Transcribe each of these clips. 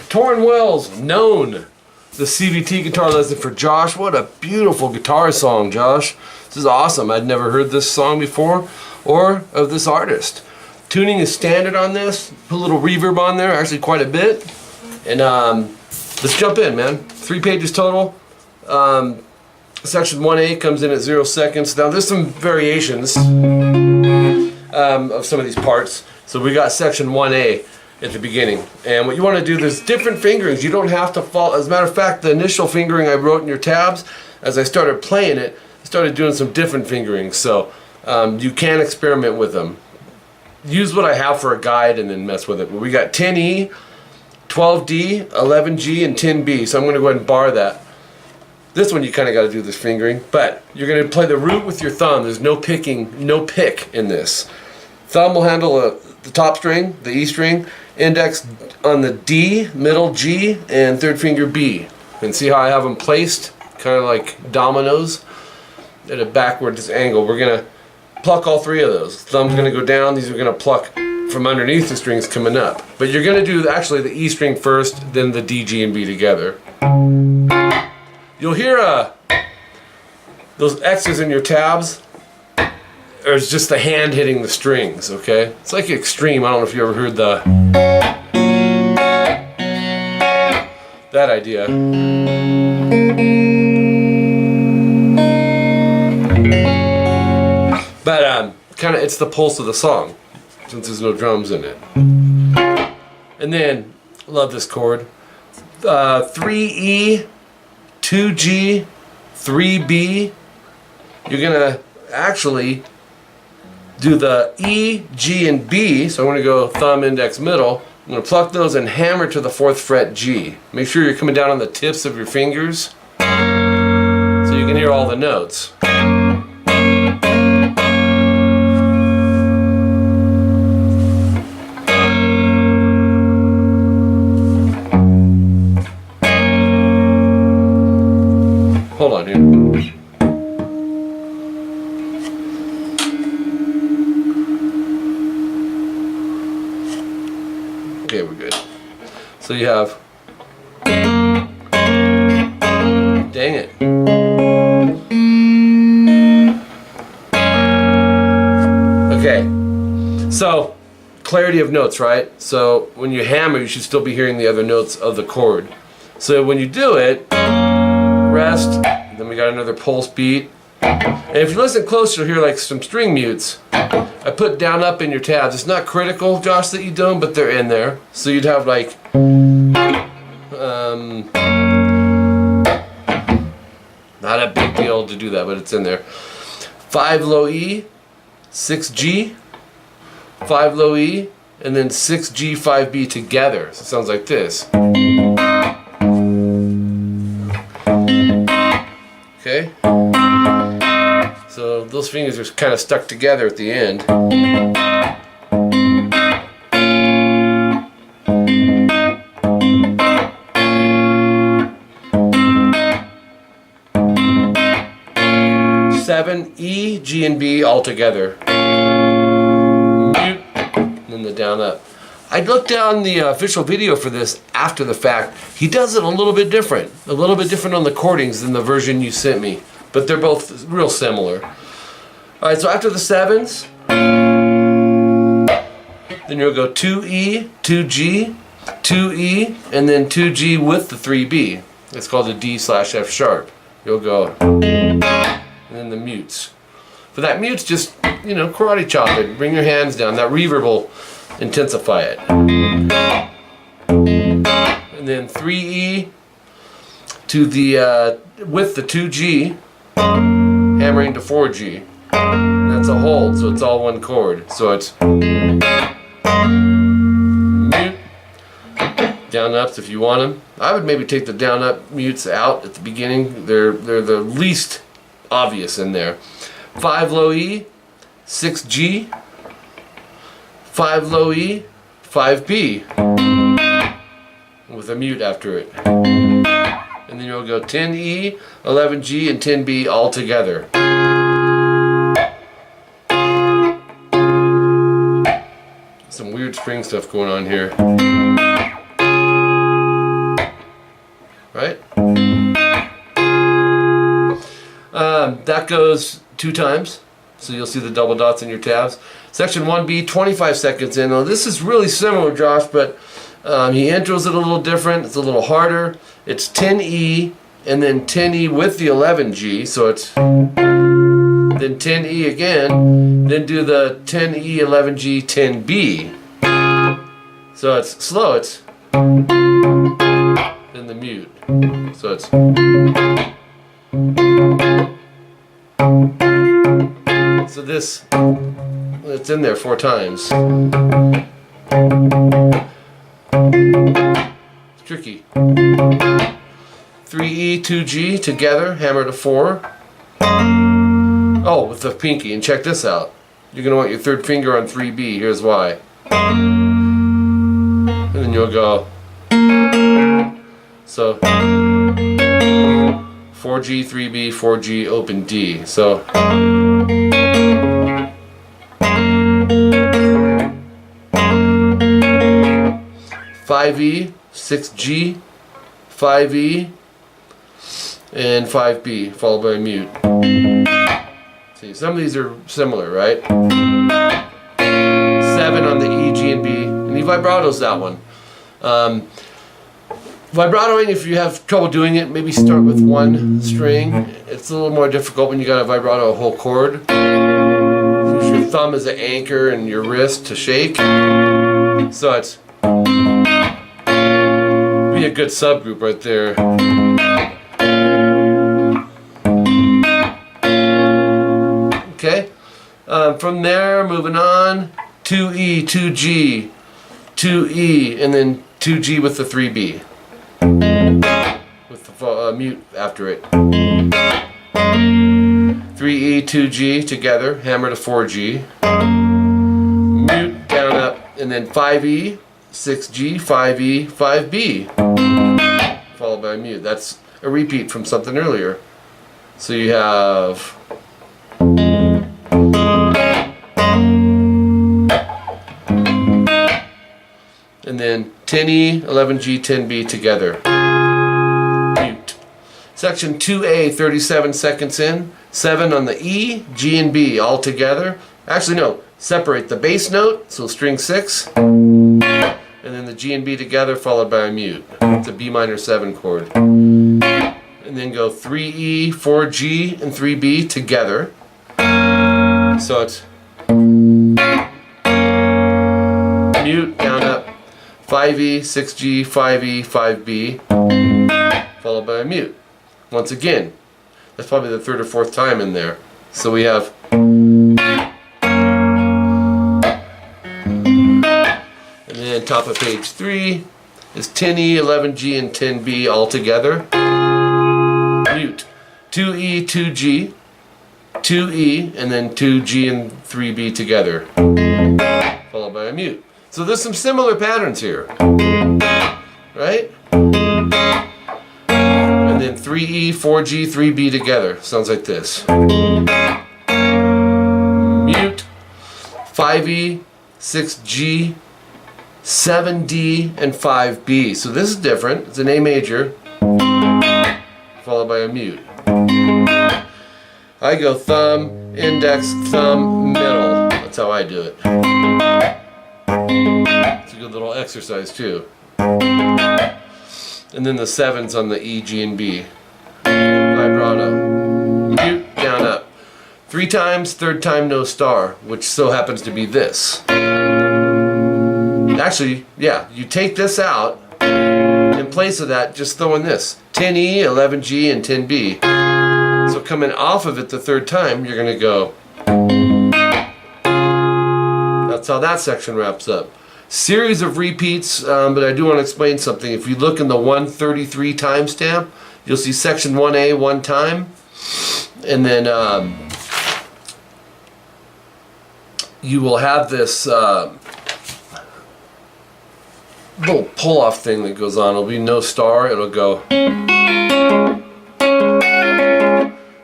Tauren Wells, known. The CVT guitar lesson for Josh. What a beautiful guitar song, Josh. This is awesome. I'd never heard this song before or of this artist. Tuning is standard on this. Put a little reverb on there, actually quite a bit. And let's jump in, man. 3 pages total. Section 1A comes in at 0 seconds. Now there's some variations of some of these parts. So we got section 1A at the beginning, and what you want to do, there's different fingerings. You don't have to follow. As a matter of fact, the initial fingering I wrote in your tabs, as I started playing it, I started doing some different fingerings, so you can experiment with them. Use what I have for a guide and then mess with it. But we got 10E, 12D, 11G, and 10B, so I'm going to go ahead and bar that. This one you kind of got to do this fingering, but you're going to play the root with your thumb. There's no picking, no pick in this. Thumb will handle the top string, the E string, index on the D, middle G, and third finger B. And see how I have them placed, kind of like dominoes, at a backwards angle. We're going to pluck all 3 of those. Thumb's going to go down, these are going to pluck from underneath the strings coming up. But you're going to do actually the E string first, then the D, G, and B together. You'll hear those X's in your tabs. Or it's just the hand hitting the strings, okay? It's like extreme. I don't know if you ever heard that idea. But kind of, it's the pulse of the song, since there's no drums in it. And then, love this chord. 3E, 2G, 3B. You're gonna actually do the E, G, and B. So I'm going to go thumb, index, middle. I'm going to pluck those and hammer to the 4th fret G. Make sure you're coming down on the tips of your fingers so you can hear all the notes. Hold on here. Okay, we're good. So you have, dang it. Okay, so clarity of notes, right? So when you hammer, you should still be hearing the other notes of the chord. So when you do it, rest, then we got another pulse beat. And if you listen closer, you'll hear like some string mutes. I put down up in your tabs. It's not critical, Josh, that you do them, but they're in there. So you'd have like not a big deal to do that, but it's in there. 5 low E, 6 G, 5 low E, and then 6 G, 5 B together. So it sounds like this. Okay? So those fingers are kind of stuck together at the end. Seven, E, G, and B all together. Mute, and then the down up. I looked down the official video for this after the fact. He does it a little bit different. A little bit different on the chordings than the version you sent me. But they're both real similar. Alright, so after the 7s, then you'll go 2E, 2G, 2E, and then 2G with the 3B. It's called a D/F sharp. You'll go, and then the mutes. For that mutes, just, you know, karate chop it. Bring your hands down. That reverb will intensify it. And then 3E to the, with the 2G, hammering to 4G. And that's a hold, so it's all one chord. So it's mute, Down ups if you want them. I would maybe take the down up mutes out at the beginning. They're the least obvious in there. 5 low E, 6 G, 5 low E, 5 B, with a mute after it. And then you'll go 10 E, 11 G, and 10 B all together. Some weird string stuff going on here. Right? That goes 2 times, so you'll see the double dots in your tabs. Section 1B, 25 seconds in. Now this is really similar, Josh, but he intros it a little different. It's a little harder. It's 10E and then 10E with the 11G, so it's then 10E again, then do the 10E, 11G, 10B. So it's slow, it's in the mute. So it's so this, it's in there 4 times. It's tricky. 3E, 2G together, hammer to 4. Oh, with the pinky, and check this out. You're going to want your 3rd finger on 3B, here's why. And then you'll go, so 4G, 3B, 4G, open D. So 5E, 6G, 5E, and 5B, followed by a mute. See, some of these are similar, right? 7 on the E, G, and B, and he vibratos that one. Vibratoing, if you have trouble doing it, maybe start with 1 string. It's a little more difficult when you got to vibrato a whole chord. Use your thumb as an anchor and your wrist to shake. So it's be a good subgroup right there. Okay. From there, moving on, 2E, 2G, 2E, and then 2G with the 3B. With the mute after it. 3E, 2G together, hammer to 4G. Mute, down, up, and then 5E, 6G, 5E, 5B. Followed by a mute. That's a repeat from something earlier. So you have and then 10E, 11G, 10B together. Mute. Section 2A, 37 seconds in. 7 on the E, G, and B all together. Actually, no. Separate the bass note, so string 6, and then the G and B together, followed by a mute. It's a B minor 7 chord. And then go 3E, 4G, and 3B together. So it's mute, down, up, 5E, 6G, 5E, 5B, followed by a mute. Once again, that's probably the 3rd or 4th time in there. So we have and then top of page 3 is 10E, 11G, and 10B all together. Mute. 2E, 2G, 2E, and then 2G and 3B together. Followed by a mute. So there's some similar patterns here. Right? And then 3E, 4G, 3B together. Sounds like this. Mute. 5E, 6G, 7D, and 5B. So this is different. It's an A major, followed by a mute. I go thumb, index, thumb, middle. That's how I do it. It's a good little exercise too. And then the 7's on the E, G, and B. Vibrato. Mute, down, up. 3 times, 3rd time no star, which so happens to be this. Actually, yeah, you take this out. In place of that, just throw in this. 10E, 11G, and 10B. So coming off of it the 3rd time, you're going to go. That's how that section wraps up. Series of repeats, but I do want to explain something. If you look in the 133 timestamp, you'll see section 1A one time, and then you will have this little pull-off thing that goes on. It'll be no star. It'll go.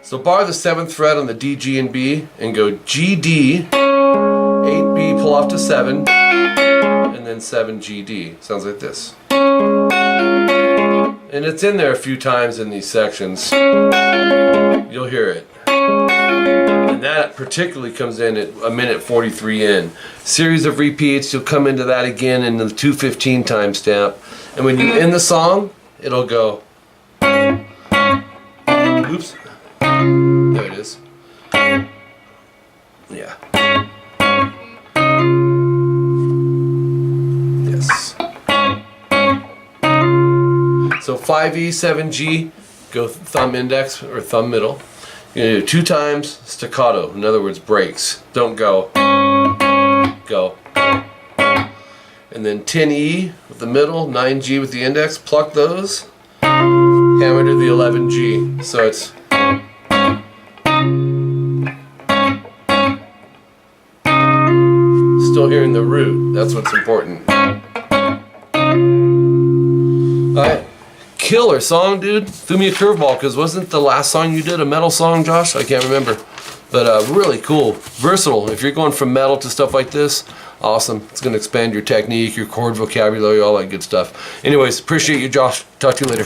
So bar the 7th fret on the D, G, and B, and go G, D, 8B, pull off to 7, and then 7, G, D. Sounds like this. And it's in there a few times in these sections. You'll hear it. And that particularly comes in at 1:43 in. Series of repeats, you'll come into that again in the 2:15 timestamp. And when you end the song, it'll go. Oops. There it is. Yeah. Yes. So 5E, 7G, go thumb index or thumb middle. You're going to do 2 times staccato, in other words breaks. Don't go. Go. And then 10E with the middle, 9G with the index, pluck those, hammer to the 11G. So it's still hearing the root. That's what's important. Alright. Killer song, dude. Threw me a curveball because wasn't the last song you did a metal song, Josh? I can't remember. But really cool. Versatile. If you're going from metal to stuff like this, awesome. It's going to expand your technique, your chord vocabulary, all that good stuff. Anyways, appreciate you, Josh. Talk to you later.